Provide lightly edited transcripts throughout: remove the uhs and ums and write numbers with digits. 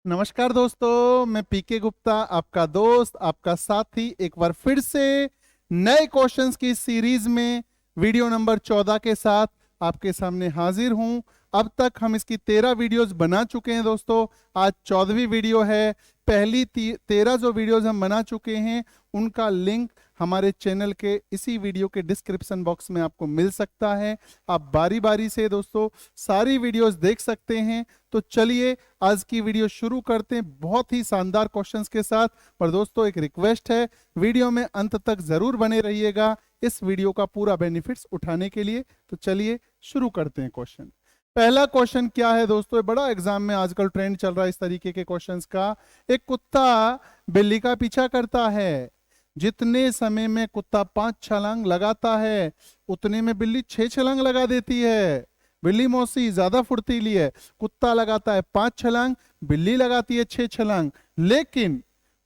नमस्कार दोस्तों, मैं पीके गुप्ता, आपका दोस्त, आपका साथी, एक बार फिर से नए क्वेश्चंस की सीरीज में वीडियो नंबर 14 के साथ आपके सामने हाजिर हूं। अब तक हम इसकी 13 वीडियोस बना चुके हैं दोस्तों। आज 14वीं वीडियो है। पहली 13 जो वीडियोस हम बना चुके हैं उनका लिंक हमारे चैनल के इसी वीडियो के डिस्क्रिप्शन बॉक्स में आपको मिल सकता है। आप बारी बारी से दोस्तों सारी वीडियोस देख सकते हैं। तो चलिए आज की वीडियो शुरू करते हैं बहुत ही शानदार क्वेश्चंस के साथ। पर दोस्तों एक रिक्वेस्ट है, वीडियो में अंत तक जरूर बने रहिएगा इस वीडियो का पूरा बेनिफिट्स उठाने के लिए। तो चलिए शुरू करते हैं क्वेश्चन। पहला क्वेश्चन क्या है दोस्तों, ये बड़ा एग्जाम में आजकल ट्रेंड चल रहा है इस तरीके के क्वेश्चंस का। एक कुत्ता बिल्ली का पीछा करता है। जितने समय में कुत्ता 5 छलांग लगाता है उतने में बिल्ली 6 छलांग लगा देती है। बिल्ली मौसी ज्यादा फुर्तीली है। कुत्ता लगाता है 5 छलांग, बिल्ली लगाती है 6 छलांग। लेकिन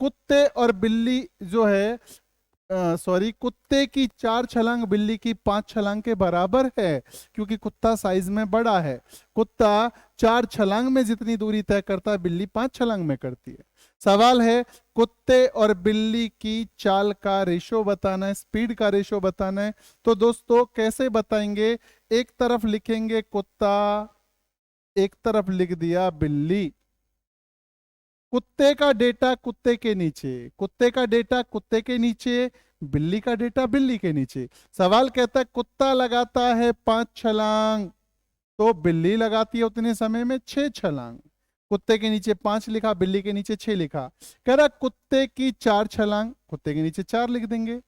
कुत्ते और बिल्ली जो है कुत्ते की 4 छलांग बिल्ली की 5 छलांग के बराबर है, क्योंकि कुत्ता साइज में बड़ा है। कुत्ता 4 छलांग में जितनी दूरी तय करता है बिल्ली 5 छलांग में करती है। सवाल है कुत्ते और बिल्ली की चाल का रेशो बताना है, स्पीड का रेशो बताना है। तो दोस्तों कैसे बताएंगे, एक तरफ लिखेंगे कुत्ता, एक तरफ लिख दिया बिल्ली। कुत्ते का डेटा कुत्ते के नीचे, कुत्ते का डेटा कुत्ते के नीचे, बिल्ली का डेटा बिल्ली के नीचे। सवाल कहता है कुत्ता लगाता है 5 छलांग तो बिल्ली लगाती है उतने समय में 6 छलांग। कुत्ते के नीचे 5 लिखा, बिल्ली के नीचे 6 लिखा। कह रहा कुत्ते की 4 छलांग, कुत्ते के नीचे 4 लिख देंगे।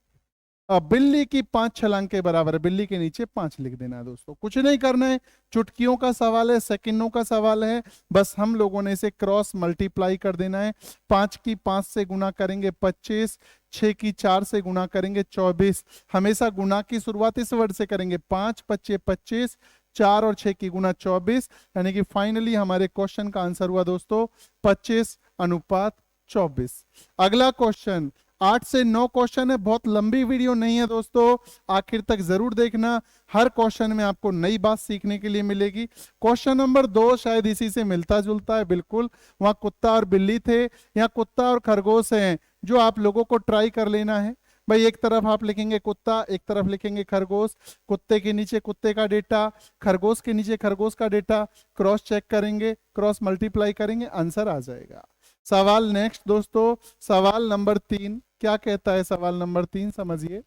अब बिल्ली की 5 छलांग के बराबर है, बिल्ली के नीचे 5 लिख देना है दोस्तों। कुछ नहीं करना है, चुटकियों का सवाल है, सेकंडों का सवाल है। बस हम लोगों ने इसे क्रॉस मल्टीप्लाई कर देना है। 5 की 5 से गुना करेंगे 25, 6 की 4 से गुना करेंगे 24। हमेशा गुना की शुरुआत इस वर्ड से करेंगे, 5 पच्चे 25, 4 और 6 की गुना 24। यानी कि फाइनली हमारे क्वेश्चन का आंसर हुआ दोस्तों 25:24। अगला क्वेश्चन 8 से 9 क्वेश्चन है, बहुत लंबी वीडियो नहीं है दोस्तों, आखिर तक जरूर देखना। हर क्वेश्चन में आपको नई बात सीखने के लिए मिलेगी। क्वेश्चन नंबर 2 शायद इसी से मिलता जुलता है बिल्कुल। वहां कुत्ता और बिल्ली थे, यहाँ कुत्ता और खरगोश हैं, जो आप लोगों को ट्राई कर लेना है। भाई एक तरफ आप लिखेंगे कुत्ता, एक तरफ लिखेंगे खरगोश। कुत्ते के नीचे कुत्ते का डेटा, खरगोश के नीचे खरगोश का डेटा, क्रॉस चेक करेंगे, क्रॉस मल्टीप्लाई करेंगे, आंसर आ जाएगा। सवाल नेक्स्ट दोस्तों, सवाल नंबर 3 क्या कहता है। सवाल नंबर 3 समझिए।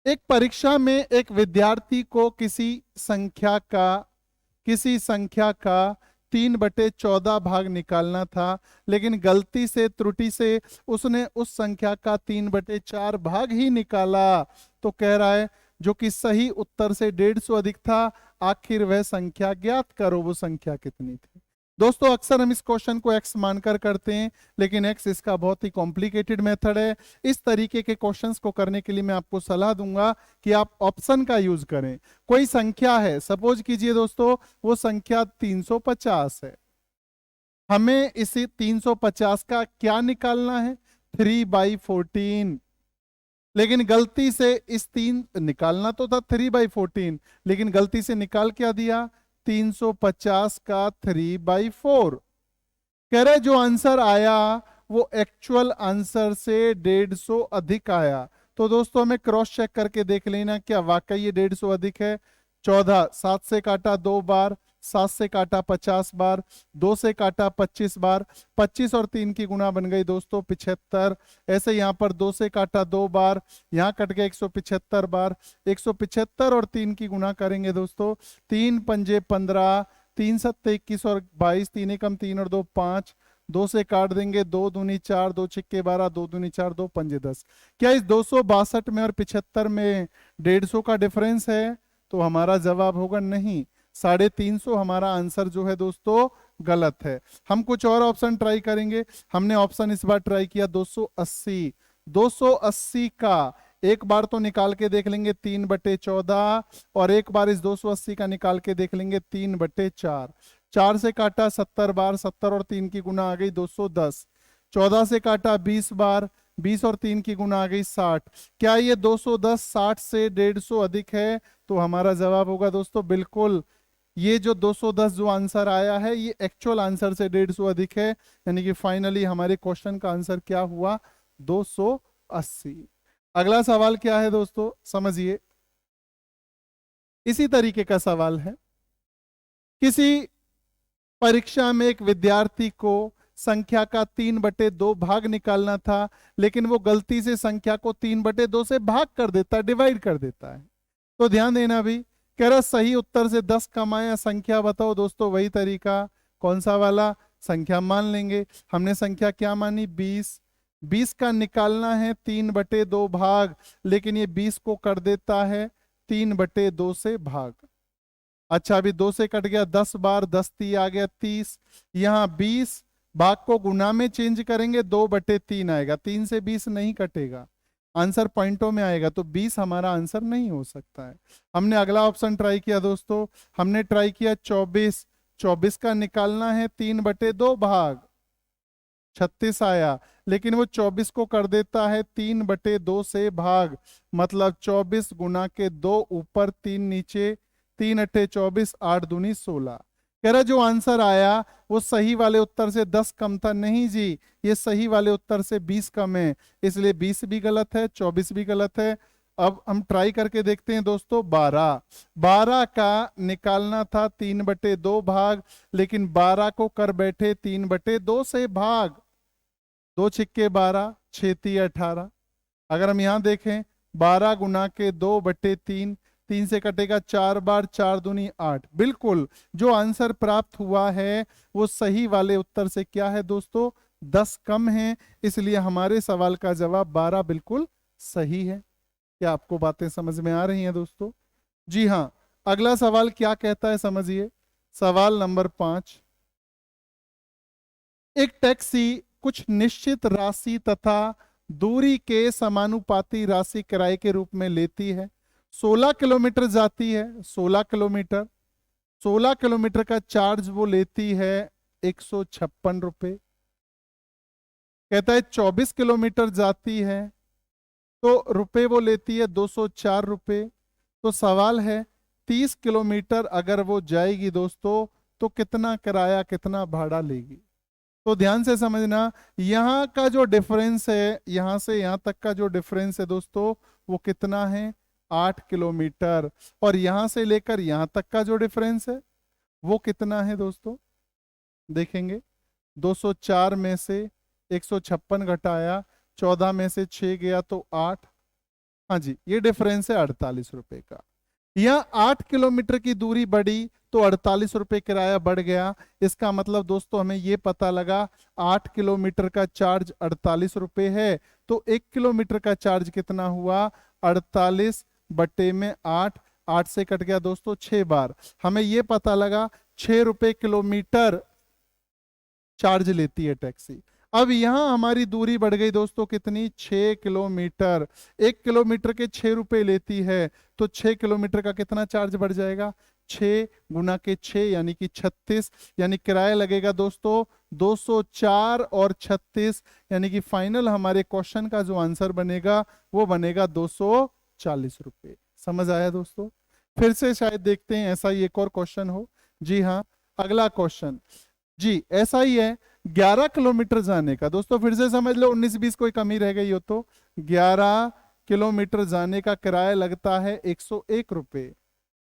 एक परीक्षा में एक विद्यार्थी को किसी संख्या का 3/14 भाग निकालना था, लेकिन गलती से त्रुटि से उसने उस संख्या का 3/4 भाग ही निकाला। तो कह रहा है जो कि सही उत्तर से 150 अधिक था, आखिर वह संख्या ज्ञात करो। वो संख्या कितनी थी दोस्तों। अक्सर हम इस क्वेश्चन को एक्स मानकर करते हैं, लेकिन एक्स इसका बहुत ही कॉम्प्लिकेटेड मेथड है। इस तरीके के क्वेश्चंस को करने के लिए मैं आपको सलाह दूंगा कि आप ऑप्शन का यूज करें। कोई संख्या है, सपोज कीजिए दोस्तों वो संख्या 350 है। हमें इसी 350 का क्या निकालना है, 3/14। लेकिन गलती से इस 3 निकालना तो था 3/14, लेकिन गलती से निकाल क्या दिया, 350 का 3/4। कह रहे जो आंसर आया वो एक्चुअल आंसर से 150 अधिक आया। तो दोस्तों हमें क्रॉस चेक करके देख लेना क्या वाकई ये 150 अधिक है। 14 7 से काटा 2 बार, 7 से काटा 50 बार, 2 से काटा 25 बार, 25 और 3 की गुना बन गई दोस्तों 75। ऐसे यहाँ पर 2 से काटा 2 बार, यहाँ कट गया 175 बार। 175 और 3 की गुना करेंगे दोस्तों, 3 पंजे 15, 3 सत्ते 21 और 22, 3 एकम 3 और 2 5। 2 से काट देंगे, 2 दूनी 4, 2 छिक्के 12, 2 दूनी 4, 2 पंजे 10। क्या इस 262 में और 75 में 150 का डिफरेंस है? तो हमारा जवाब होगा नहीं, 350 हमारा आंसर जो है दोस्तों गलत है। हम कुछ और ऑप्शन ट्राई करेंगे। हमने ऑप्शन इस बार ट्राई किया 280। 280 का एक बार तो निकाल के देख लेंगे 3/14, और एक बार इस 280 का निकाल के देख लेंगे 3/4। 4 से काटा 70 बार, 70 और 3 की गुना आ गई 210। 14 से काटा 20 बार, 20 और 3 की गुना आ गई 60। क्या ये 210 60 से 150 अधिक है? तो हमारा जवाब होगा दोस्तों बिल्कुल ये जो 210 जो आंसर आया है ये एक्चुअल आंसर से 150 अधिक है, यानी कि फाइनली हमारे क्वेश्चन का आंसर क्या हुआ, 280। अगला सवाल क्या है दोस्तों, समझिए। इसी तरीके का सवाल है। किसी परीक्षा में एक विद्यार्थी को संख्या का 3/2 भाग निकालना था, लेकिन वो गलती से संख्या को 3/2 से भाग कर देता है, डिवाइड कर देता है। तो ध्यान देना भी, कह रहा सही उत्तर से 10 कमाया, संख्या बताओ दोस्तों। वही तरीका, कौन सा वाला, संख्या मान लेंगे। हमने संख्या क्या मानी, 20। 20 का निकालना है 3/2 भाग, लेकिन ये 20 को कर देता है 3/2 से भाग। अच्छा, अभी 2 से कट गया 10 बार, 10 ती आ गया 30। यहाँ 20 भाग को गुना में चेंज करेंगे, 2/3 आएगा, 3 से 20 नहीं कटेगा, आंसर पॉइंटों में आएगा, तो 20 हमारा आंसर नहीं हो सकता है। हमने अगला ऑप्शन ट्राई किया दोस्तों, हमने ट्राई किया 24। 24 का निकालना है 3/2 भाग, 36 आया, लेकिन वो 24 को कर देता है 3/2 से भाग, मतलब 24 गुना के 2 ऊपर 3 नीचे, 3 अट्ठे 24, 8 दूनी 16। कह रहा जो आंसर आया वो सही वाले उत्तर से 10 कम था। नहीं जी, ये सही वाले उत्तर से 20 कम है, इसलिए 20 भी गलत है, 24 भी गलत है। अब हम ट्राई करके देखते हैं दोस्तों। 12 का निकालना था 3/2 भाग, लेकिन 12 को कर बैठे 3/2 से भाग, 2 छिक्के 12, 6 ती 18। अगर हम यहां देखें 12 गुना के 2/3, 3 से कटेगा 4 बार, 4 दूनी 8। बिल्कुल जो आंसर प्राप्त हुआ है वो सही वाले उत्तर से क्या है दोस्तों, 10 कम है, इसलिए हमारे सवाल का जवाब 12 बिल्कुल सही है। क्या आपको बातें समझ में आ रही हैं दोस्तों? जी हाँ। अगला सवाल क्या कहता है, समझिए। सवाल नंबर 5। एक टैक्सी कुछ निश्चित राशि तथा दूरी के समानुपाती राशि किराए के रूप में लेती है। 16 किलोमीटर जाती है, 16 किलोमीटर, 16 किलोमीटर का चार्ज वो लेती है 156 रुपए। कहता है 24 किलोमीटर जाती है तो रुपए वो लेती है 204 रुपए। तो सवाल है 30 किलोमीटर अगर वो जाएगी दोस्तों तो कितना किराया, कितना भाड़ा लेगी। तो ध्यान से समझना, यहाँ का जो डिफरेंस है, यहाँ से यहाँ तक का जो डिफरेंस है दोस्तों वो कितना है, 8 किलोमीटर। और यहाँ से लेकर यहाँ तक का जो डिफरेंस है वो कितना है दोस्तों, देखेंगे 204 में से 156 घटाया, 14 में से 6 गया तो 8। हाँ जी, ये डिफरेंस है 48 रुपए का। यहाँ 8 किलोमीटर की दूरी बढ़ी तो 48 रुपए किराया बढ़ गया। इसका मतलब दोस्तों हमें ये पता लगा 8 किलोमीटर का चार्ज 48 रुपए है, तो 1 किलोमीटर का चार्ज कितना हुआ, 48 बटे में 8, 8 से कट गया दोस्तों 6 बार। हमें ये पता लगा 6 रुपए किलोमीटर चार्ज लेती है टैक्सी। अब यहां हमारी दूरी बढ़ गई दोस्तों कितनी, 6 किलोमीटर। 1 किलोमीटर के 6 रुपए लेती है, तो 6 किलोमीटर का कितना चार्ज बढ़ जाएगा, 6 गुना के 6 यानी कि 36, यानी किराया लगेगा दोस्तों 204 और 36, यानी कि फाइनल हमारे क्वेश्चन का जो आंसर बनेगा वो बनेगा 240 रुपए। समझ आया दोस्तों? फिर से शायद देखते हैं ऐसा ही एक और क्वेश्चन हो। जी हाँ, अगला क्वेश्चन जी ऐसा ही है, 11 किलोमीटर जाने का। दोस्तों फिर से समझ लो, 19-20 कोई कमी रह गई हो तो 11 किलोमीटर जाने का किराया लगता है 101 रुपए।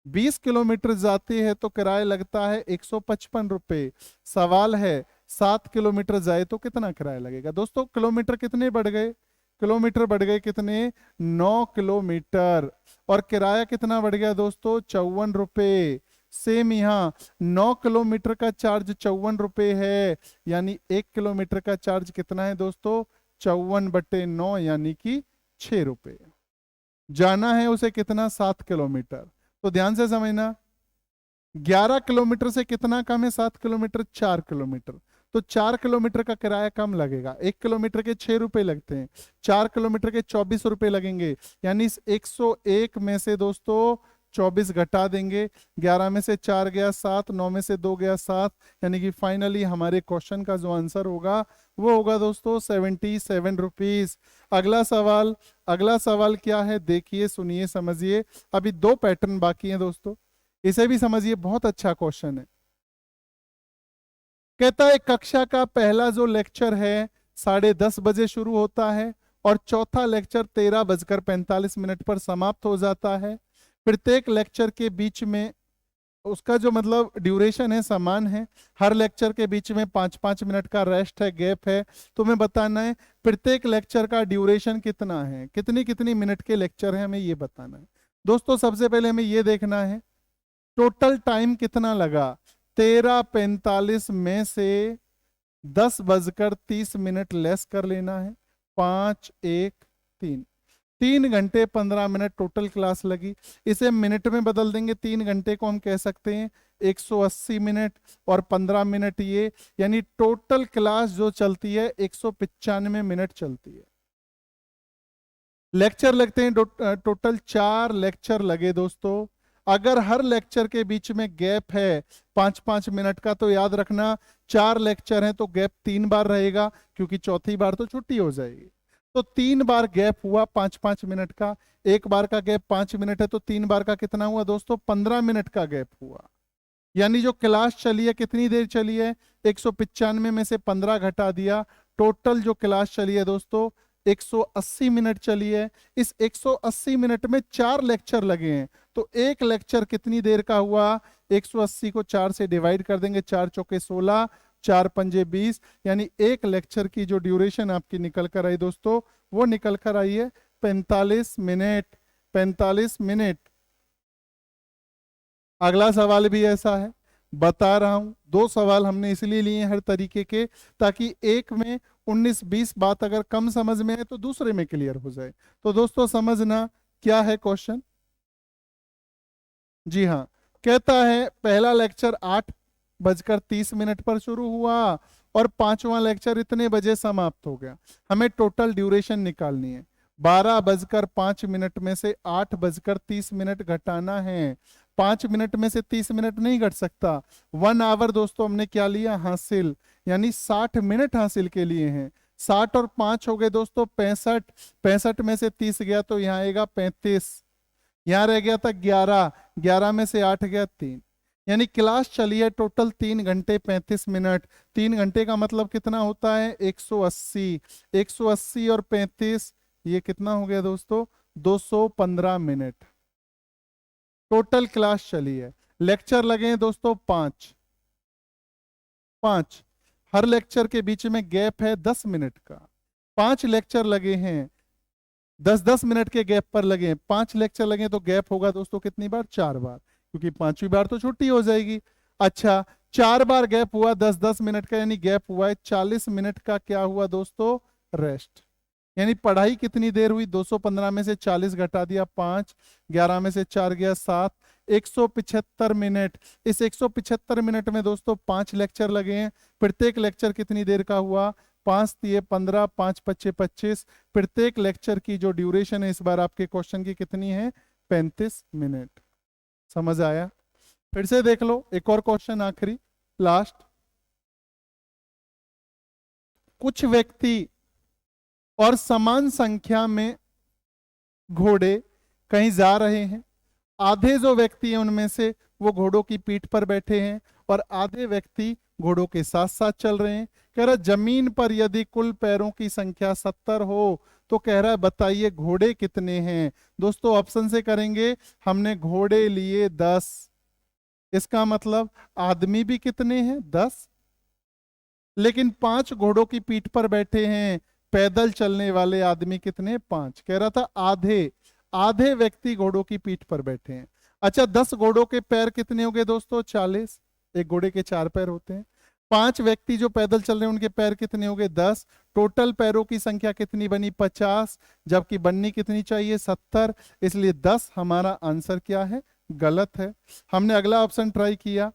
20 किलोमीटर जाते हैं तो किराया लगता है 155 रुपए। सवाल है 7 किलोमीटर जाए तो कितना किराया लगेगा। दोस्तों किलोमीटर कितने बढ़ गए, किलोमीटर बढ़ गए कितने, 9 किलोमीटर, और किराया कितना बढ़ गया दोस्तों, 54 रुपए। सेम यहाँ 9 किलोमीटर का चार्ज 54 रुपए है, यानी 1 किलोमीटर का चार्ज कितना है दोस्तों, 54 बटे 9 यानी कि 6 रुपए। जाना है उसे कितना, 7 किलोमीटर। तो ध्यान से समझना, 11 किलोमीटर से कितना कम है, 7 किलोमीटर, 4 किलोमीटर। तो 4 किलोमीटर का किराया कम लगेगा। 1 किलोमीटर के 6 रुपए लगते हैं, 4 किलोमीटर के 24 रुपए लगेंगे, यानी इस 101 में से दोस्तों 24 घटा देंगे। 11 में से 4 गया 7, 9 में से 2 गया 7, यानी कि फाइनली हमारे क्वेश्चन का जो आंसर होगा वो होगा दोस्तों 77 रुपीज। अगला सवाल, अगला सवाल क्या है, देखिए सुनिए समझिए। अभी 2 पैटर्न बाकी हैं दोस्तों। इसे भी समझिए, बहुत अच्छा क्वेश्चन है। कहता है कक्षा का पहला जो लेक्चर है 10:30 बजे शुरू होता है और चौथा लेक्चर 13:45 पर समाप्त हो जाता है। प्रत्येक लेक्चर के बीच में उसका जो मतलब ड्यूरेशन है समान है। हर लेक्चर के बीच में 5-5 मिनट का रेस्ट है, गैप है। तुम्हें बताना है प्रत्येक लेक्चर का ड्यूरेशन कितना है, कितनी कितनी मिनट के लेक्चर है, हमें ये बताना है। दोस्तों सबसे पहले हमें ये देखना है टोटल टाइम कितना लगा। 13:45 में से 10:30 लेस कर लेना है। 5 1 3, 3 घंटे 15 मिनट टोटल क्लास लगी। इसे मिनट में बदल देंगे। 3 घंटे को हम कह सकते हैं 180 मिनट और 15 मिनट ये, यानी टोटल क्लास जो चलती है 195 मिनट चलती है। लेक्चर लगते हैं टोटल 4 लेक्चर लगे दोस्तों। अगर हर लेक्चर के बीच में गैप है 5-5 मिनट का, तो याद रखना 4 लेक्चर हैं तो गैप 3 बार रहेगा, क्योंकि चौथी बार तो छुट्टी हो जाएगी। तो 3 बार गैप हुआ 5-5 मिनट का। एक बार का गैप 5 मिनट है तो 3 बार का कितना हुआ दोस्तों, 15 मिनट का गैप हुआ। यानी जो क्लास चली है कितनी देर चली है, 195 में से 15 घटा दिया, टोटल जो क्लास चली है दोस्तों 180 मिनट चली है। इस 180 मिनट में 4 लेक्चर लगे हैं, तो एक लेक्चर कितनी देर का हुआ, 180 को 4 से डिवाइड कर देंगे, 4 चौके 16, 4 पंजे 20, यानी एक लेक्चर की जो ड्यूरेशन आपकी निकल कर आई दोस्तों, वो निकल कर आई है 45 मिनट। 45 मिनट। अगला सवाल भी ऐसा है, बता रहा हूं 2 सवाल हमने इसलिए लिए हर तरीके के, ताकि एक में 19-20 बात अगर कम समझ में है तो दूसरे में क्लियर हो जाए। तो दोस्तों समझना क्या है क्वेश्चन। जी हाँ, कहता है पहला लेक्चर 8:30 पर शुरू हुआ और 5वां लेक्चर इतने बजे समाप्त हो गया। हमें टोटल ड्यूरेशन निकालनी है। 12:05 में से 8:30 घटाना है। 5 मिनट में से 30 मिनट नहीं घट सकता। 1 आवर दोस्तों हमने क्या लिया, हासिल, यानी 60 मिनट हासिल के लिए हैं। 60 और 5 हो गए दोस्तों 65। 65 में से 30 गया तो यहाँ आएगा 35। यहाँ रह गया था 11। 11 में से 8 गया 3, यानी क्लास चली है टोटल 3 घंटे 35 मिनट। 3 घंटे का मतलब कितना होता है, 180। 180 और 35 ये कितना हो गया दोस्तों, 215 मिनट टोटल क्लास चली है। लेक्चर लगे हैं दोस्तों 5। हर लेक्चर के बीच में गैप है 10 मिनट का। 5 लेक्चर लगे हैं, 10-10 मिनट के गैप पर लगे हैं। 5 लेक्चर लगे तो गैप होगा दोस्तों कितनी बार, 4 बार, क्योंकि 5वीं बार तो छुट्टी हो जाएगी। अच्छा, 4 बार गैप हुआ 10-10 मिनट का, यानी गैप हुआ है 40 मिनट का। क्या हुआ दोस्तों, रेस्ट। यानी पढ़ाई कितनी देर हुई, 215 में से 40 घटा दिया 5, 11 में से 4 गया 7, 175 मिनट। इस 175 मिनट में दोस्तों 5 लेक्चर लगे हैं। प्रत्येक लेक्चर कितनी देर का हुआ, 5 तिये 15, 5 पच्चे 25। प्रत्येक लेक्चर की जो ड्यूरेशन है इस बार आपके क्वेश्चन की कितनी है, 35 मिनट। समझ आया। फिर से देख लो एक और क्वेश्चन, आखिरी लास्ट। कुछ व्यक्ति और समान संख्या में घोड़े कहीं जा रहे हैं। आधे जो व्यक्ति हैं उनमें से वो घोड़ों की पीठ पर बैठे हैं और आधे व्यक्ति घोड़ों के साथ साथ चल रहे हैं। कह रहा जमीन पर यदि कुल पैरों की संख्या 70 हो तो कह रहा है बताइए घोड़े कितने हैं। दोस्तों ऑप्शन से करेंगे, हमने घोड़े लिए 10, इसका मतलब आदमी भी कितने हैं, 10, लेकिन 5 घोड़ों की पीठ पर बैठे हैं। पैदल चलने वाले आदमी कितने, 5। कह रहा था आधे व्यक्ति घोड़ों की पीठ पर बैठे हैं। अच्छा, 10 घोड़ों के पैर कितने हो गए दोस्तों, 40। एक घोड़े के 4 पैर होते हैं। 5 व्यक्ति जो पैदल चल रहे हैं उनके पैर कितने हो गए, 10। टोटल पैरों की संख्या कितनी बनी, 50, जबकि बननी कितनी चाहिए, 70। इसलिए 10 हमारा आंसर क्या है, गलत है। हमने अगला ऑप्शन ट्राई किया,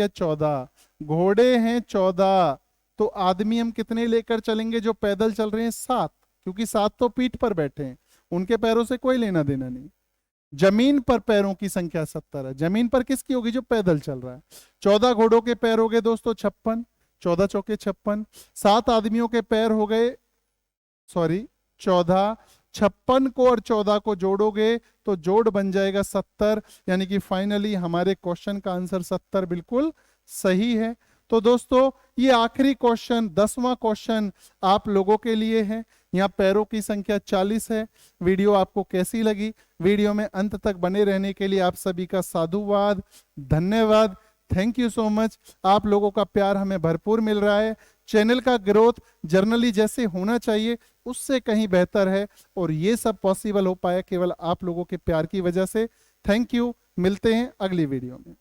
14। घोड़े हैं 14, तो आदमी हम कितने लेकर चलेंगे जो पैदल चल रहे हैं, 7, क्योंकि 7 तो पीठ पर बैठे हैं, उनके पैरों से कोई लेना देना नहीं। जमीन पर पैरों की संख्या 70 है। जमीन पर किसकी होगी, जो पैदल चल रहा है। 14 घोड़ों के पैर हो गए दोस्तों 56, 14 चौके 56। 7 आदमियों के पैर हो गए 14, 56 को और 14 को जोड़ोगे तो जोड़ बन जाएगा 70, यानी कि फाइनली हमारे क्वेश्चन का आंसर 70 बिल्कुल सही है। तो दोस्तों ये आखिरी क्वेश्चन 10वां क्वेश्चन आप लोगों के लिए है। यहाँ पैरों की संख्या 40 है। वीडियो आपको कैसी लगी? वीडियो में अंत तक बने रहने के लिए आप सभी का साधुवाद, धन्यवाद, थैंक यू सो मच। आप लोगों का प्यार हमें भरपूर मिल रहा है। चैनल का ग्रोथ जर्नली जैसे होना चाहिए उससे कहीं बेहतर है, और ये सब पॉसिबल हो पाया केवल आप लोगों के प्यार की वजह से। थैंक यू, मिलते हैं अगली वीडियो में।